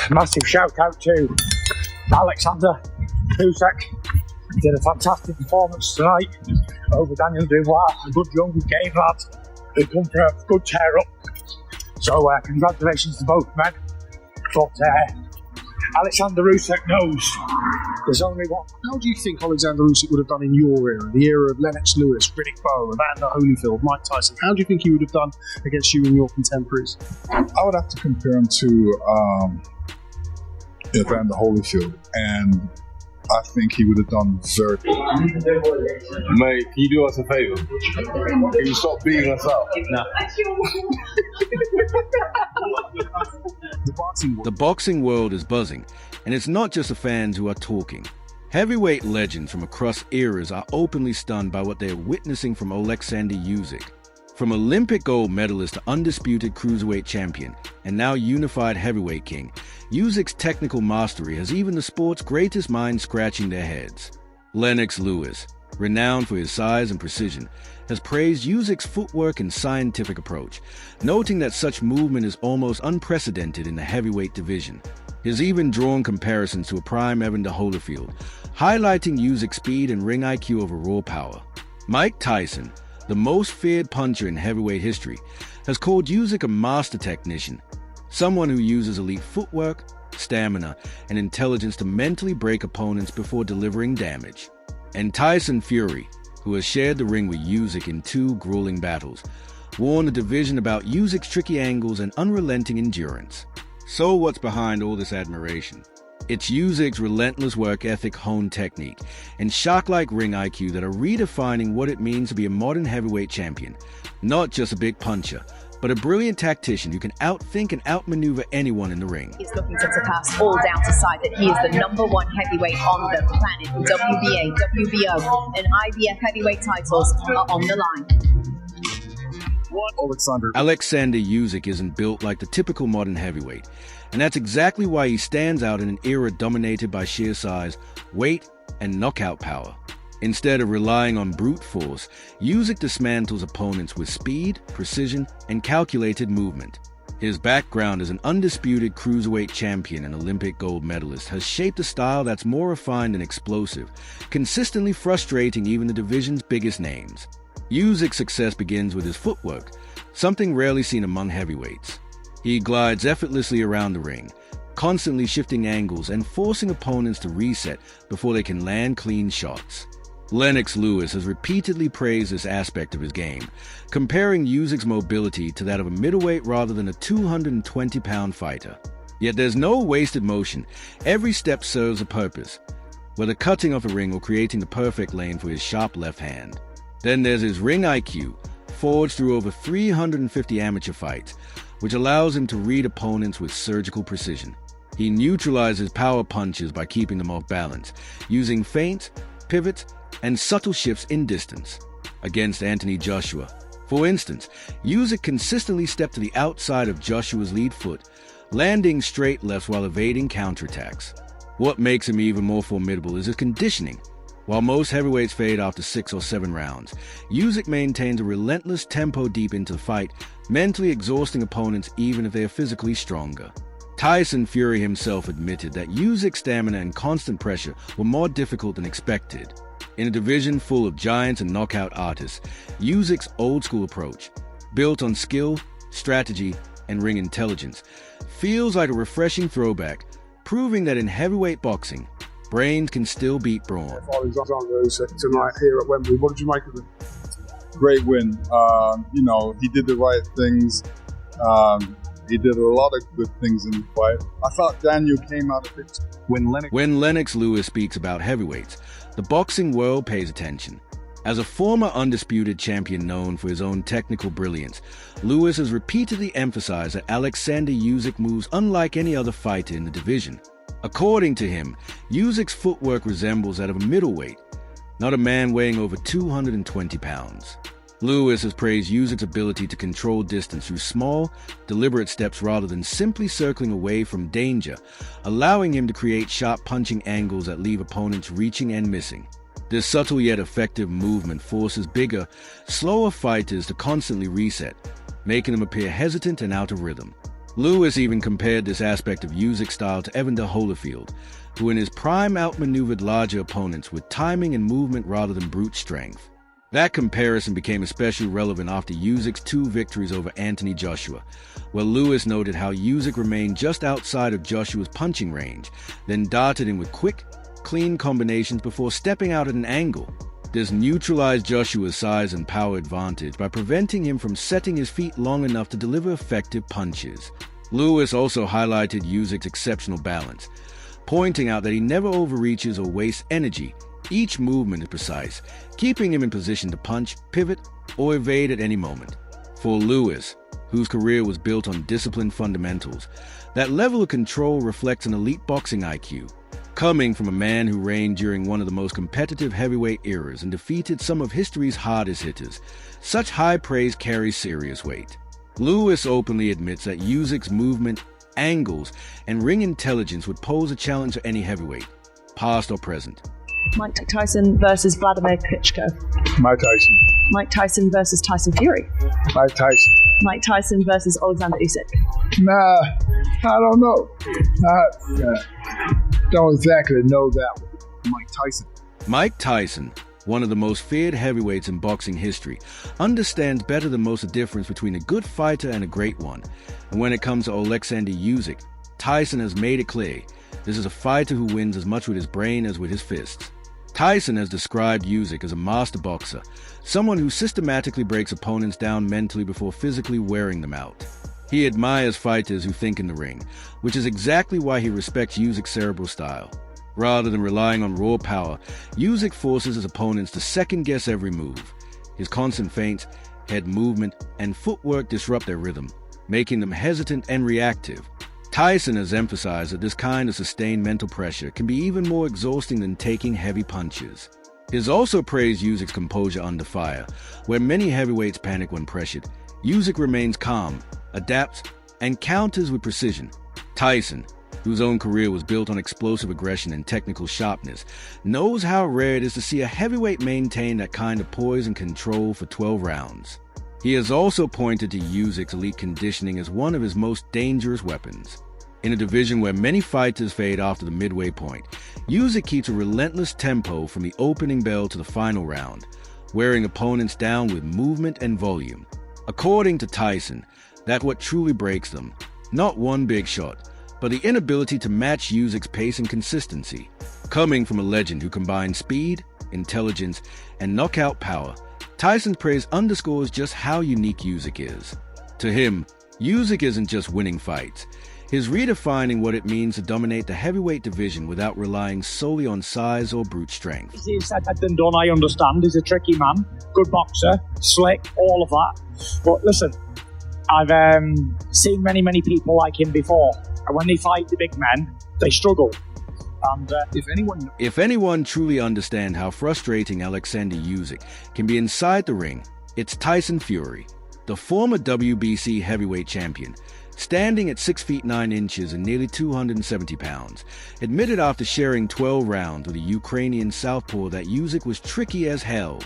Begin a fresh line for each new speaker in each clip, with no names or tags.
Massive shout out to Oleksandr Usyk. He did a fantastic performance tonight over Daniel Dubois, a good young game lad who come for a good tear up. So congratulations to both men. But Oleksandr Usyk knows there's only one.
How do you think Oleksandr Usyk would have done in your era, the era of Lennox Lewis, Riddick Bowe, Evander Holyfield, Mike Tyson? How do you think he would have done against you and your contemporaries?
I would have to compare him to Evander Holyfield, and I think he would have done very well.
Mate, can you do us a favour? Can you stop beating us up?
No.
The boxing world is buzzing, and it's not just the fans who are talking. Heavyweight legends from across eras are openly stunned by what they are witnessing from Oleksandr Usyk. From Olympic gold medalist to undisputed cruiserweight champion, and now unified heavyweight king, Usyk's technical mastery has even the sport's greatest minds scratching their heads. Lennox Lewis, renowned for his size and precision, has praised Usyk's footwork and scientific approach, noting that such movement is almost unprecedented in the heavyweight division. He has even drawn comparisons to a prime Evander Holyfield, highlighting Usyk's speed and ring IQ over raw power. Mike Tyson, the most feared puncher in heavyweight history, has called Usyk a master technician, someone who uses elite footwork, stamina, and intelligence to mentally break opponents before delivering damage. And Tyson Fury, who has shared the ring with Usyk in 2 grueling battles, warned the division about Usyk's tricky angles and unrelenting endurance. So what's behind all this admiration? It's Usyk's relentless work ethic, honed technique, and shark-like ring IQ that are redefining what it means to be a modern heavyweight champion. Not just a big puncher, but a brilliant tactician who can outthink and outmaneuver anyone in the ring.
He's looking to surpass all doubt aside that he is the #1 heavyweight on the planet. WBA, WBO, and IBF heavyweight titles are on the line.
Oleksandr Usyk isn't built like the typical modern heavyweight, and that's exactly why he stands out in an era dominated by sheer size, weight, and knockout power. Instead of relying on brute force, Usyk dismantles opponents with speed, precision, and calculated movement. His background as an undisputed cruiserweight champion and Olympic gold medalist has shaped a style that's more refined and explosive, consistently frustrating even the division's biggest names. Usyk's success begins with his footwork, something rarely seen among heavyweights. He glides effortlessly around the ring, constantly shifting angles and forcing opponents to reset before they can land clean shots. Lennox Lewis has repeatedly praised this aspect of his game, comparing Usyk's mobility to that of a middleweight rather than a 220-pound fighter. Yet there's no wasted motion. Every step serves a purpose, whether cutting off a ring or creating the perfect lane for his sharp left hand. Then there's his ring IQ, forged through over 350 amateur fights, which allows him to read opponents with surgical precision. He neutralizes power punches by keeping them off balance, using feints, pivots, and subtle shifts in distance. Against Anthony Joshua, for instance, Usyk consistently stepped to the outside of Joshua's lead foot, landing straight lefts while evading counterattacks. What makes him even more formidable is his conditioning. While most heavyweights fade after 6 or 7 rounds, Usyk maintains a relentless tempo deep into the fight, mentally exhausting opponents even if they are physically stronger. Tyson Fury himself admitted that Usyk's stamina and constant pressure were more difficult than expected. In a division full of giants and knockout artists, Usyk's old-school approach, built on skill, strategy, and ring intelligence, feels like a refreshing throwback, proving that in heavyweight boxing, brains can still beat brawn.
Oleksandr Usyk tonight here at Wembley. What did you make of it?
Great win. He did the right things. He did a lot of good things in the fight. I thought Daniel came out of it.
When Lennox Lewis speaks about heavyweights, the boxing world pays attention. As a former undisputed champion known for his own technical brilliance, Lewis has repeatedly emphasized that Oleksandr Usyk moves unlike any other fighter in the division. According to him, Usyk's footwork resembles that of a middleweight, not a man weighing over 220 pounds. Lewis has praised Usyk's ability to control distance through small, deliberate steps rather than simply circling away from danger, allowing him to create sharp punching angles that leave opponents reaching and missing. This subtle yet effective movement forces bigger, slower fighters to constantly reset, making them appear hesitant and out of rhythm. Lewis even compared this aspect of Usyk's style to Evander Holyfield, who in his prime outmaneuvered larger opponents with timing and movement rather than brute strength. That comparison became especially relevant after Usyk's 2 victories over Anthony Joshua, where Lewis noted how Usyk remained just outside of Joshua's punching range, then darted in with quick, clean combinations before stepping out at an angle. This neutralized Joshua's size and power advantage by preventing him from setting his feet long enough to deliver effective punches. Lewis also highlighted Usyk's exceptional balance, pointing out that he never overreaches or wastes energy. Each movement is precise, keeping him in position to punch, pivot, or evade at any moment. For Lewis, whose career was built on disciplined fundamentals, that level of control reflects an elite boxing IQ. Coming from a man who reigned during one of the most competitive heavyweight eras and defeated some of history's hardest hitters, such high praise carries serious weight. Lewis openly admits that Usyk's movement, angles, and ring intelligence would pose a challenge to any heavyweight, past or present.
Mike Tyson versus Vladimir Klitschko.
Mike Tyson.
Mike Tyson versus Tyson Fury.
Mike Tyson.
Mike Tyson versus Oleksandr Usyk.
Nah, I don't know. Don't exactly know that one.
Mike Tyson.
Mike Tyson, one of the most feared heavyweights in boxing history, understands better than most the difference between a good fighter and a great one. And when it comes to Oleksandr Usyk, Tyson has made it clear this is a fighter who wins as much with his brain as with his fists. Tyson has described Usyk as a master boxer, someone who systematically breaks opponents down mentally before physically wearing them out. He admires fighters who think in the ring, which is exactly why he respects Usyk's cerebral style. Rather than relying on raw power, Usyk forces his opponents to second-guess every move. His constant feints, head movement, and footwork disrupt their rhythm, making them hesitant and reactive. Tyson has emphasized that this kind of sustained mental pressure can be even more exhausting than taking heavy punches. He has also praised Usyk's composure under fire, where many heavyweights panic when pressured. Usyk remains calm, adapts, and counters with precision. Tyson, whose own career was built on explosive aggression and technical sharpness, knows how rare it is to see a heavyweight maintain that kind of poise and control for 12 rounds. He has also pointed to Usyk's elite conditioning as one of his most dangerous weapons. In a division where many fighters fade after the midway point, Usyk keeps a relentless tempo from the opening bell to the final round, wearing opponents down with movement and volume. According to Tyson, that's what truly breaks them, not one big shot, but the inability to match Usyk's pace and consistency. Coming from a legend who combines speed, intelligence, and knockout power, Tyson's praise underscores just how unique Usyk is. To him, Usyk isn't just winning fights. He's redefining what it means to dominate the heavyweight division without relying solely on size or brute strength.
Easier said than done, I understand. He's a tricky man, good boxer, slick, all of that. But listen, I've seen many people like him before. And when they fight the big men, they struggle. And
if anyone truly understands how frustrating Oleksandr Usyk can be inside the ring, it's Tyson Fury, the former WBC heavyweight champion, standing at 6 feet 9 inches and nearly 270 pounds, admitted after sharing 12 rounds with a Ukrainian southpaw that Usyk was tricky as hell.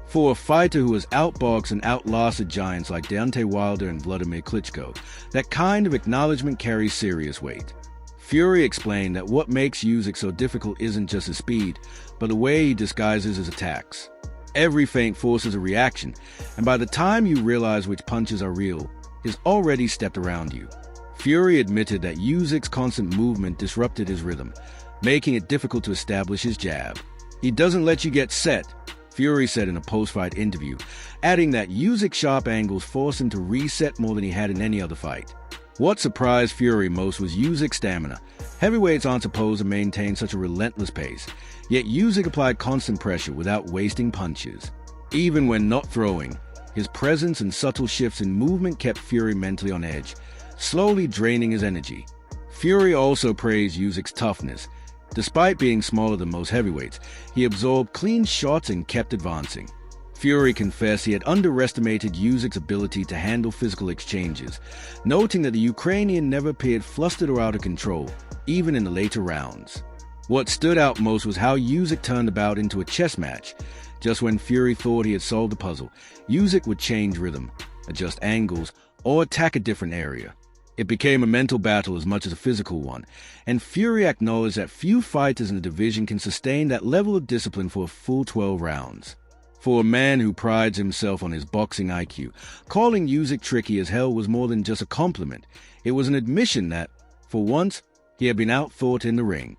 For a fighter who has outboxed and outlasted giants like Deontay Wilder and Vladimir Klitschko, that kind of acknowledgement carries serious weight. Fury explained that what makes Usyk so difficult isn't just his speed, but the way he disguises his attacks. Every feint forces a reaction, and by the time you realize which punches are real, he's already stepped around you. Fury admitted that Usyk's constant movement disrupted his rhythm, making it difficult to establish his jab. He doesn't let you get set, Fury said in a post-fight interview, adding that Usyk's sharp angles forced him to reset more than he had in any other fight. What surprised Fury most was Usyk's stamina. Heavyweights aren't supposed to maintain such a relentless pace, yet Usyk applied constant pressure without wasting punches. Even when not throwing, his presence and subtle shifts in movement kept Fury mentally on edge, slowly draining his energy. Fury also praised Usyk's toughness. Despite being smaller than most heavyweights, he absorbed clean shots and kept advancing. Fury confessed he had underestimated Usyk's ability to handle physical exchanges, noting that the Ukrainian never appeared flustered or out of control, even in the later rounds. What stood out most was how Usyk turned the bout into a chess match. Just when Fury thought he had solved the puzzle, Usyk would change rhythm, adjust angles, or attack a different area. It became a mental battle as much as a physical one, and Fury acknowledged that few fighters in the division can sustain that level of discipline for a full 12 rounds. For a man who prides himself on his boxing IQ, calling Usyk tricky as hell was more than just a compliment. It was an admission that, for once, he had been outthought in the ring.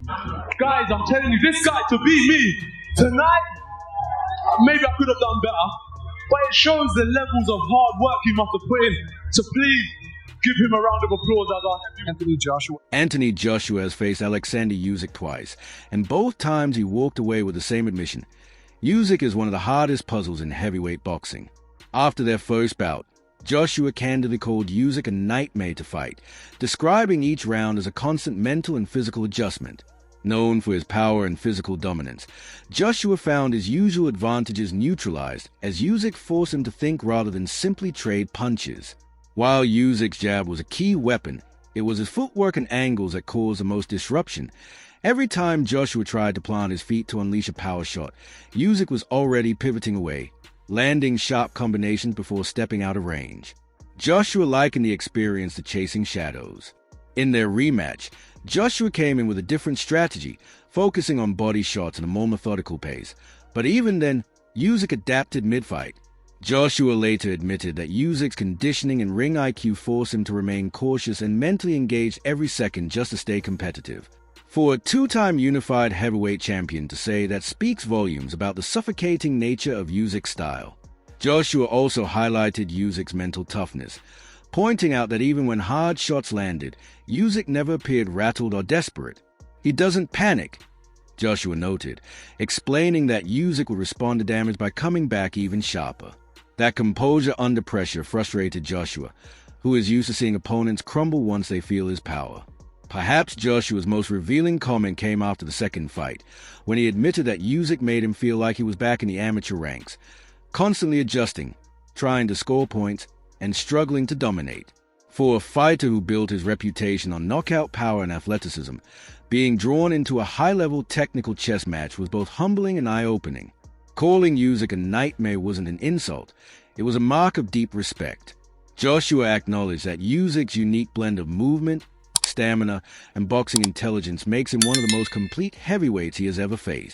Guys, I'm telling you, this guy to beat me tonight, maybe I could have done better, but it shows the levels of hard work he must have put in. So please, give him a round of applause as our heavyweight.
Anthony Joshua has faced Oleksandr Usyk twice, and both times he walked away with the same admission. Usyk is one of the hardest puzzles in heavyweight boxing. After their first bout, Joshua candidly called Usyk a nightmare to fight, describing each round as a constant mental and physical adjustment. Known for his power and physical dominance, Joshua found his usual advantages neutralized as Usyk forced him to think rather than simply trade punches. While Usyk's jab was a key weapon, it was his footwork and angles that caused the most disruption. Every time Joshua tried to plant his feet to unleash a power shot, Usyk was already pivoting away, landing sharp combinations before stepping out of range. Joshua likened the experience to chasing shadows. In their rematch, Joshua came in with a different strategy, focusing on body shots at a more methodical pace. But even then, Usyk adapted mid-fight. Joshua later admitted that Usyk's conditioning and ring IQ forced him to remain cautious and mentally engaged every second just to stay competitive. For a two-time unified heavyweight champion to say that speaks volumes about the suffocating nature of Usyk's style. Joshua also highlighted Usyk's mental toughness, pointing out that even when hard shots landed, Usyk never appeared rattled or desperate. He doesn't panic, Joshua noted, explaining that Usyk would respond to damage by coming back even sharper. That composure under pressure frustrated Joshua, who is used to seeing opponents crumble once they feel his power. Perhaps Joshua's most revealing comment came after the second fight, when he admitted that Usyk made him feel like he was back in the amateur ranks, constantly adjusting, trying to score points, and struggling to dominate. For a fighter who built his reputation on knockout power and athleticism, being drawn into a high-level technical chess match was both humbling and eye-opening. Calling Usyk a nightmare wasn't an insult, it was a mark of deep respect. Joshua acknowledged that Usyk's unique blend of movement, stamina, and boxing intelligence makes him one of the most complete heavyweights he has ever faced.